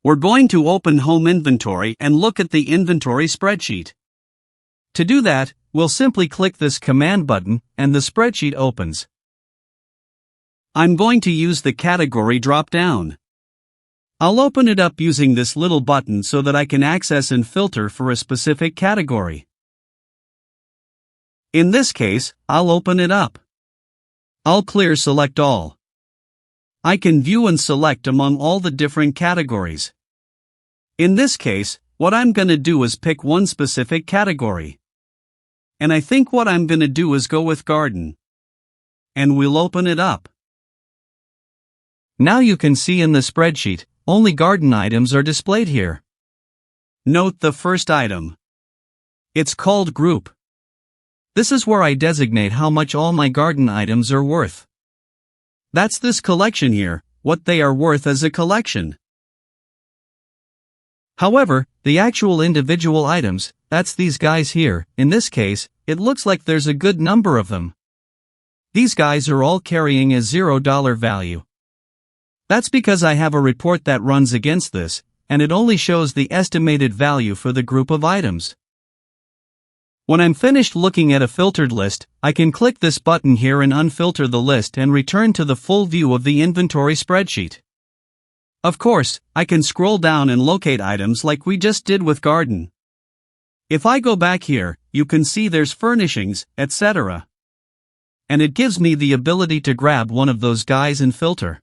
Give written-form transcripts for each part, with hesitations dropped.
We're going to open Home Inventory and look at the inventory spreadsheet. To do that, we'll simply click this command button and the spreadsheet opens. I'm going to use the category drop-down. I'll open it up using this little button so that I can access and filter for a specific category. In this case, I'll open it up. I'll clear Select All. I can view and select among all the different categories. In this case, what I'm gonna do is pick one specific category. And I think what I'm gonna do is go with garden. And we'll open it up. Now you can see in the spreadsheet, only garden items are displayed here. Note the first item. It's called Group. This is where I designate how much all my garden items are worth. That's this collection here, what they are worth as a collection. However, the actual individual items, that's these guys here, in this case, it looks like there's a good number of them. These guys are all carrying a $0 value. That's because I have a report that runs against this, and it only shows the estimated value for the group of items. When I'm finished looking at a filtered list, I can click this button here and unfilter the list and return to the full view of the inventory spreadsheet. Of course, I can scroll down and locate items like we just did with garden. If I go back here, you can see there's furnishings, etc. And it gives me the ability to grab one of those guys and filter.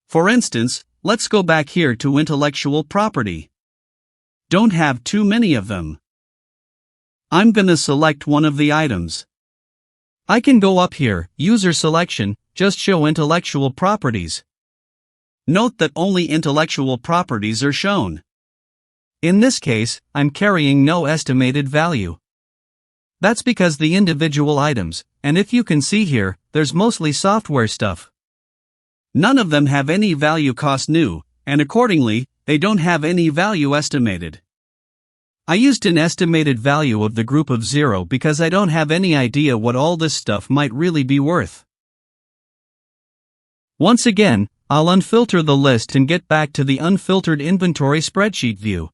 For instance, let's go back here to intellectual property. Don't have too many of them. I'm gonna select one of the items. I can go up here, user selection, just show intellectual properties. Note that only intellectual properties are shown. In this case, I'm carrying no estimated value. That's because the individual items, and if you can see here, there's mostly software stuff. None of them have any value cost new, and accordingly, they don't have any value estimated. I used an estimated value of the group of 0 because I don't have any idea what all this stuff might really be worth. Once again, I'll unfilter the list and get back to the unfiltered inventory spreadsheet view.